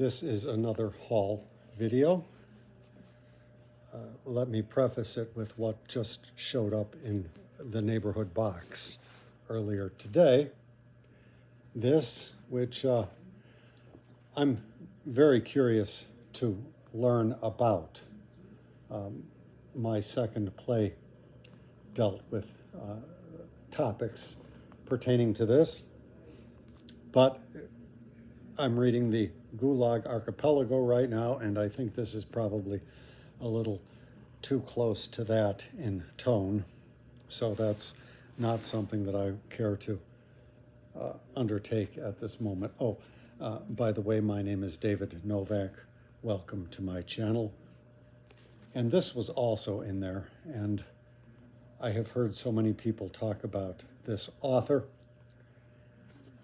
This is another haul video. Let me preface it with what just showed up in the neighborhood box earlier today. This, which I'm very curious to learn about. My second play dealt with topics pertaining to this, but I'm reading the Gulag Archipelago right now, and I think this is probably a little too close to that in tone, so that's not something that I care to undertake at this moment. By the way, my name is David Novak. Welcome to my channel. And this was also in there, and I have heard so many people talk about this author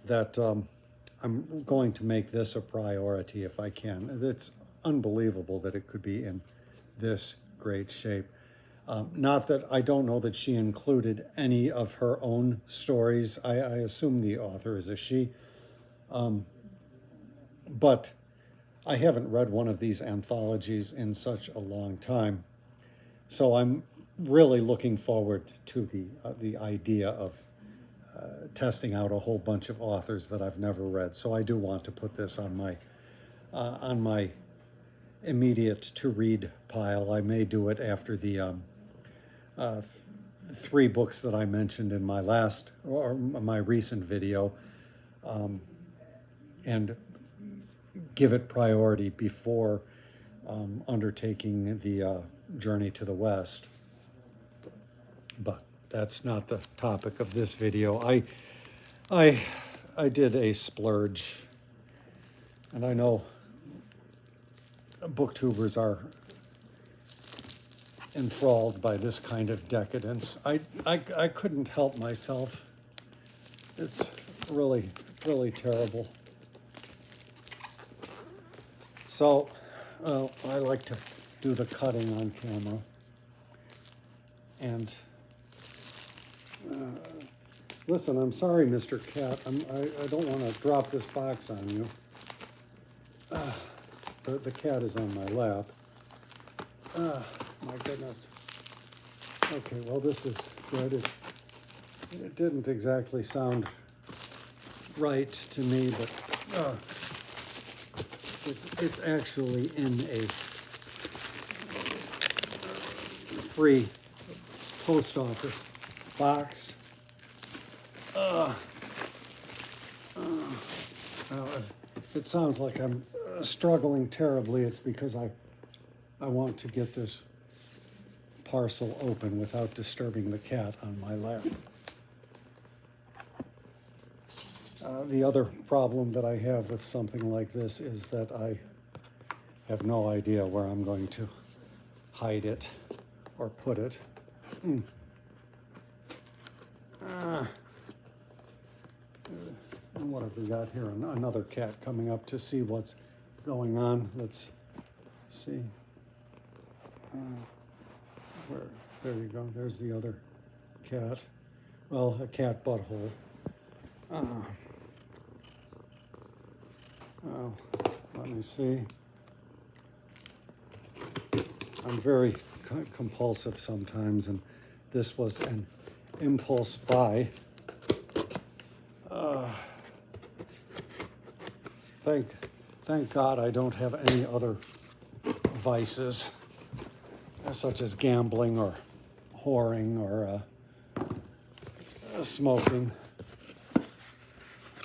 that I'm going to make this a priority if I can. It's unbelievable that it could be in this great shape. Not that I don't know that she included any of her own stories. I assume the author is a she. But I haven't read one of these anthologies in such a long time. So I'm really looking forward to the idea of testing out a whole bunch of authors that I've never read. So I do want to put this on my immediate to read pile. I may do it after the 3 books that I mentioned in my last or my recent video, and give it priority before undertaking the journey to the West. But that's not the topic of this video. I did a splurge, and I know booktubers are enthralled by this kind of decadence. I couldn't help myself. It's really, really terrible. So, I like to do the cutting on camera. And listen, I'm sorry, Mr. Cat. I don't want to drop this box on you. The cat is on my lap. My goodness. Okay, well, this is good. It didn't exactly sound right to me, but it's actually in a free post office box. Well, if it sounds like I'm struggling terribly, it's because I want to get this parcel open without disturbing the cat on my lap. The other problem that I have with something like this is that I have no idea where I'm going to hide it or put it. What have we got here? Another cat coming up to see what's going on. Let's see. There you go. There's the other cat. Well, a cat butthole. Well, let me see. I'm very compulsive sometimes, and this was an impulse buy. Thank God I don't have any other vices, such as gambling or whoring or smoking.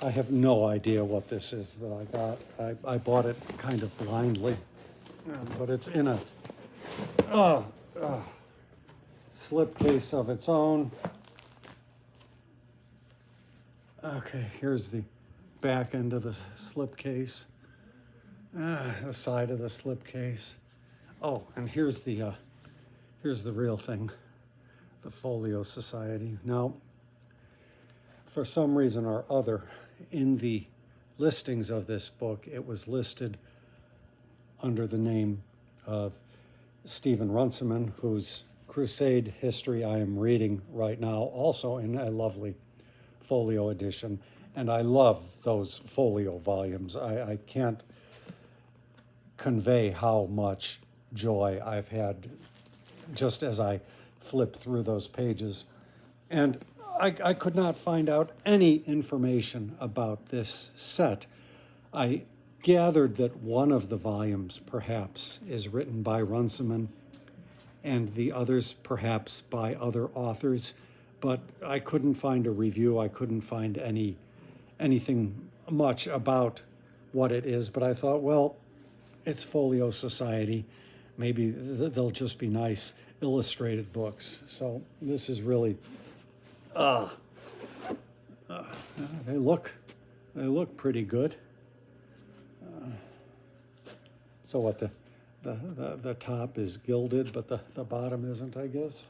I have no idea what this is that I got. I bought it kind of blindly, but it's in a slipcase of its own. Okay, here's the back end of the slipcase, the side of the slipcase. Oh, and here's the real thing, the Folio Society. Now, for some reason or other, in the listings of this book, it was listed under the name of Stephen Runciman, whose Crusade history I am reading right now, also in a lovely Folio edition. And I love those Folio volumes. I can't convey how much joy I've had just as I flip through those pages. And I could not find out any information about this set. I gathered that one of the volumes perhaps is written by Runciman and the others perhaps by other authors, but I couldn't find a review. I couldn't find anything much about what it is, but I thought, well, it's Folio Society. Maybe they'll just be nice illustrated books. So this is really, they look pretty good. So what, the top is gilded, but the bottom isn't, I guess.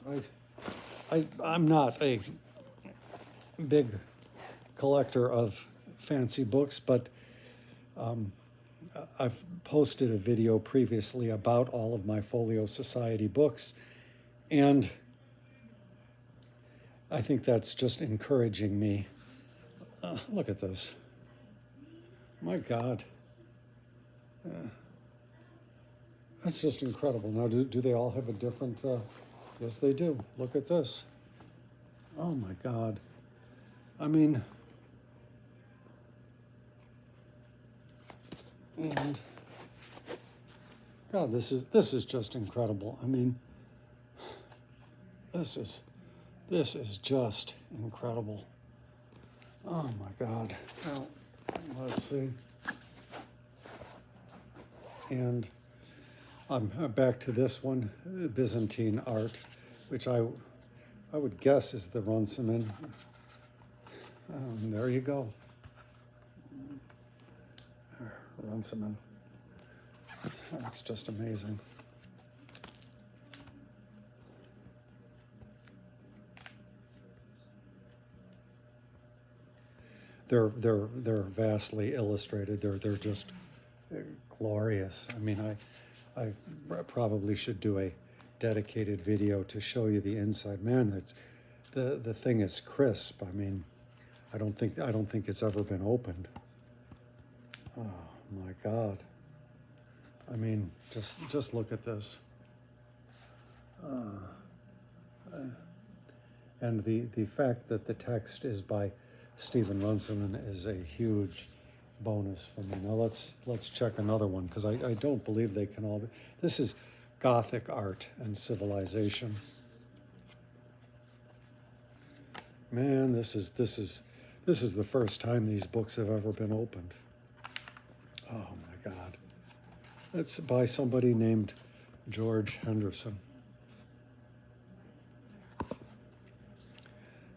I'm not a big collector of fancy books, but I've posted a video previously about all of my Folio Society books, and I think that's just encouraging me. Look at this. My God. That's just incredible. Now, do they all have a different... Yes, they do. Look at this. Oh, my God. I mean... And... God, this is just incredible. I mean... This is just incredible. Oh, my God. Now, let's see. And... I'm back to this one, Byzantine art, which I would guess is the Runciman. There you go. Runciman. That's just amazing. They're vastly illustrated. They're just glorious. I mean, I probably should do a dedicated video to show you the inside. Man, it's the thing is crisp. I mean, I don't think it's ever been opened. Oh my God. I mean, just look at this. And the fact that the text is by Stephen Runciman is a huge bonus for me. Now let's check another one, because I don't believe they can all be. This is Gothic Art and Civilization. Man, this is the first time these books have ever been opened. Oh my God. It's by somebody named George Henderson.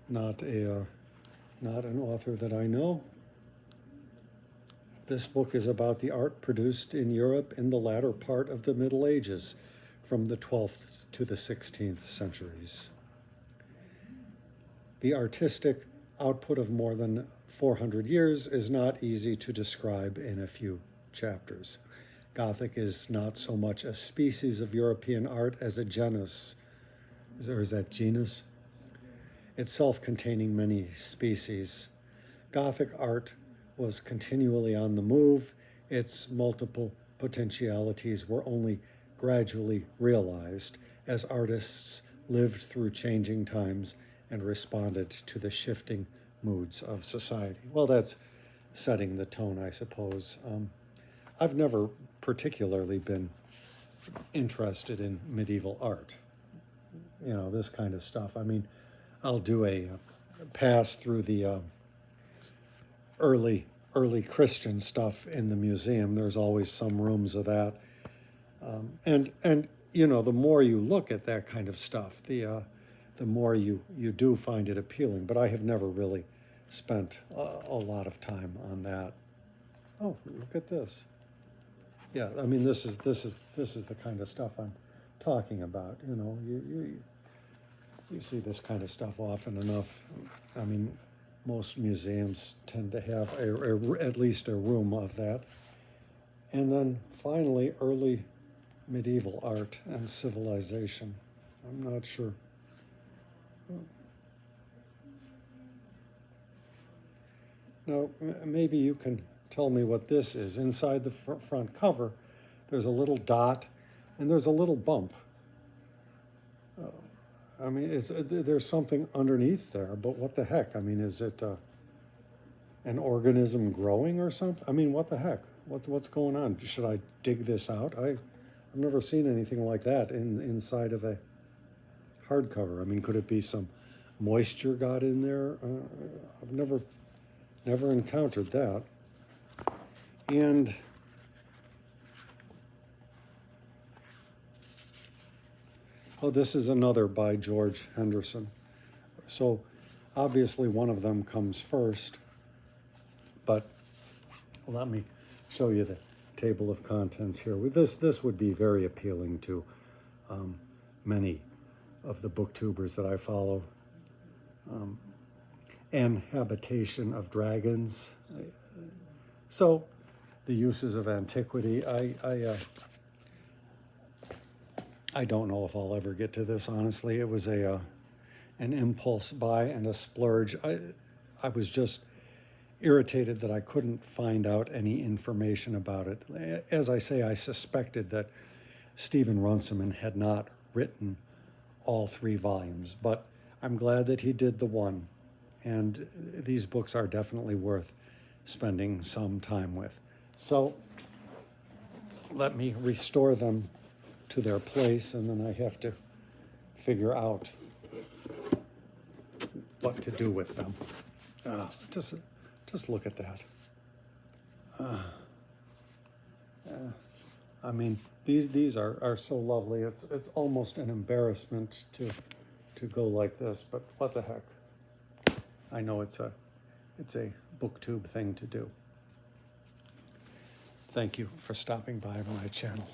Not an author that I know. This book is about the art produced in Europe in the latter part of the Middle Ages, from the 12th to the 16th centuries. The artistic output of more than 400 years is not easy to describe in a few chapters. Gothic is not so much a species of European art as a genus, or is that genus? Itself containing many species. Gothic art was continually on the move. Its multiple potentialities were only gradually realized as artists lived through changing times and responded to the shifting moods of society. Well, that's setting the tone, I suppose. I've never particularly been interested in medieval art. You know, this kind of stuff. I mean, I'll do a pass through the early Christian stuff in the museum. There's always some rooms of that, and you know, the more you look at that kind of stuff, the more you do find it appealing. But I have never really spent a lot of time on that. Oh, look at this. Yeah, I mean, this is the kind of stuff I'm talking about. You know, you see this kind of stuff often enough. I mean, most museums tend to have at least a room of that. And then finally, early medieval art and civilization. I'm not sure. Now, maybe you can tell me what this is. Inside the front cover, there's a little dot, and there's a little bump. I mean, there's something underneath there, but what the heck? I mean, is it an organism growing or something? I mean, what the heck? What's going on? Should I dig this out? I've never seen anything like that inside of a hardcover. I mean, could it be some moisture got in there? I've never encountered that. And oh, this is another by George Henderson. So obviously one of them comes first, but let me show you the table of contents here. This would be very appealing to many of the booktubers that I follow. And Habitation of Dragons. So the uses of antiquity. I don't know if I'll ever get to this, honestly. It was an impulse buy and a splurge. I was just irritated that I couldn't find out any information about it. As I say, I suspected that Stephen Runciman had not written all 3 volumes, but I'm glad that he did the one. And these books are definitely worth spending some time with. So let me restore them to their place, and then I have to figure out what to do with them. Just look at that. I mean, these are so lovely. It's almost an embarrassment to go like this, but what the heck? I know it's a booktube thing to do. Thank you for stopping by my channel.